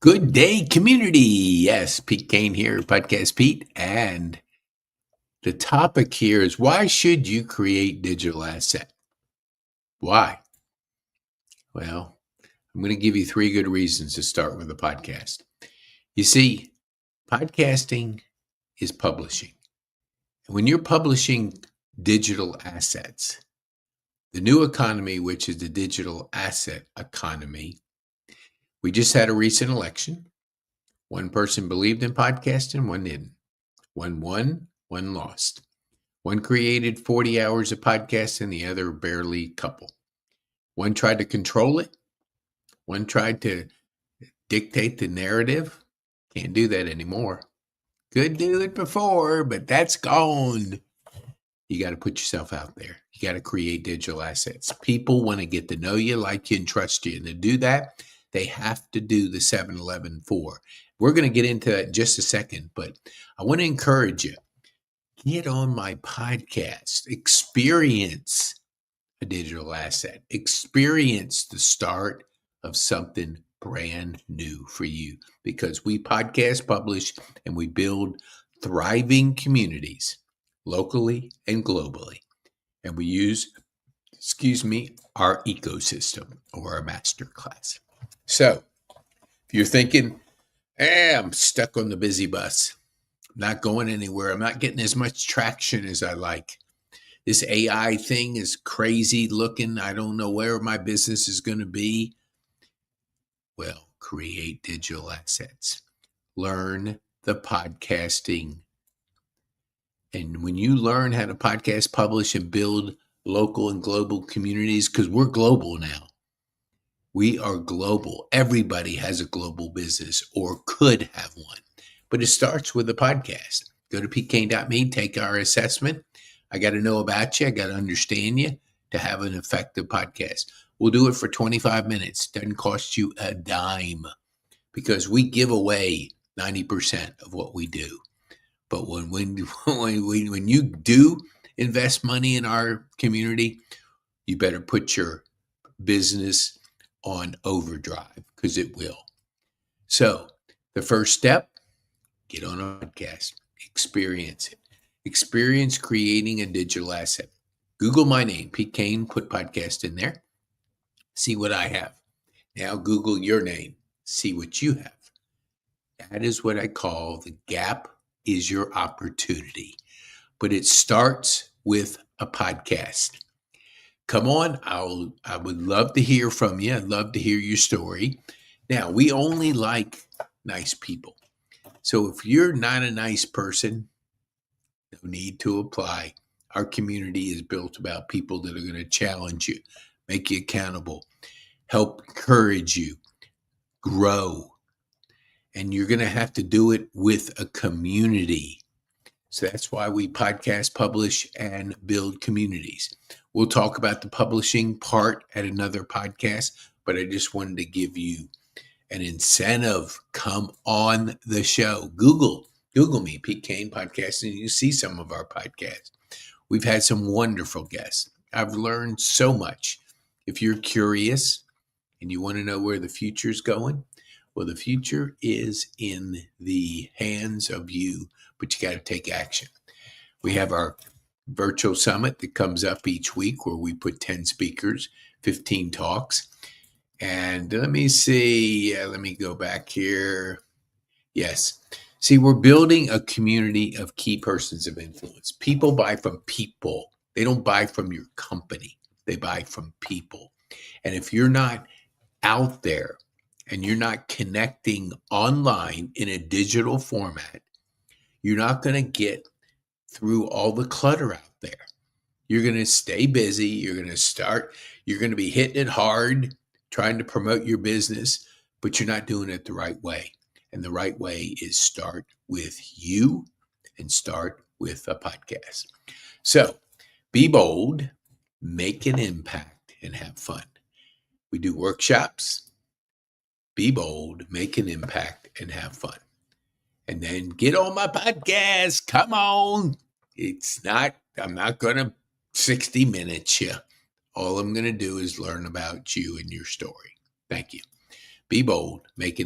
Good day, community. Yes, Pete Kane here, Podcast Pete. And the topic here is why should you create digital asset? Why? Well, I'm going to give you three good reasons to start with a podcast. You see, podcasting is publishing. And when you're publishing digital assets, the new economy, which is the digital asset economy, we just had a recent election. One person believed in podcasting, one didn't. One won, one lost. One created 40 hours of podcast and the other barely couple. One tried to control it. One tried to dictate the narrative. Can't do that anymore. Could do it before, but that's gone. You got to put yourself out there. You got to create digital assets. People want to get to know you, like you, and trust you. And to do that, they have to do the 7-Eleven 4. We're going to get into that in just a second, but I want to encourage you. Get on my podcast. Experience a digital asset. Experience the start of something brand new for you, because we podcast, publish, and we build thriving communities locally and globally. And we use, our ecosystem or our masterclass. So if you're thinking, I'm stuck on the busy bus, I'm not going anywhere, I'm not getting as much traction as I like, this AI thing is crazy looking, I don't know where my business is going to be. Well, create digital assets. Learn the podcasting. And when you learn how to podcast, publish, and build local and global communities, because we're global now. We are global. Everybody has a global business or could have one. But it starts with a podcast. Go to pkane.me, take our assessment. I got to know about you. I got to understand you to have an effective podcast. We'll do it for 25 minutes. Doesn't cost you a dime, because we give away 90% of what we do. But when you do invest money in our community, you better put your business on overdrive, because it will. So the first step, get on a podcast, experience it. Experience creating a digital asset. Google my name, Pete Kane, put podcast in there. See what I have. Now Google your name, see what you have. That is what I call the gap is your opportunity. But it starts with a podcast. Come on, I would love to hear from you. I'd love to hear your story. Now, we only like nice people. So if you're not a nice person, no need to apply. Our community is built about people that are going to challenge you, make you accountable, help encourage you, grow. And you're going to have to do it with a community. So that's why we podcast, publish, and build communities. We'll talk about the publishing part at another podcast, but I just wanted to give you an incentive. Come on the show. Google me, Pete Kane Podcast, and you see some of our podcasts. We've had some wonderful guests. I've learned so much. If you're curious and you want to know where the future is going, well, the future is in the hands of you, but you got to take action. We have our virtual summit that comes up each week where we put 10 speakers, 15 talks. And let me see, let me go back here. Yes. See, we're building a community of key persons of influence. People buy from people. They don't buy from your company. They buy from people. And if you're not out there and you're not connecting online in a digital format, you're not going to get through all the clutter out there. You're going to stay busy. You're going to be hitting it hard, trying to promote your business, but you're not doing it the right way. And the right way is start with you and start with a podcast. So be bold, make an impact, and have fun. We do workshops. Be bold, make an impact, and have fun. And then get on my podcast. Come on. I'm not going to 60 minutes you. All I'm going to do is learn about you and your story. Thank you. Be bold, make an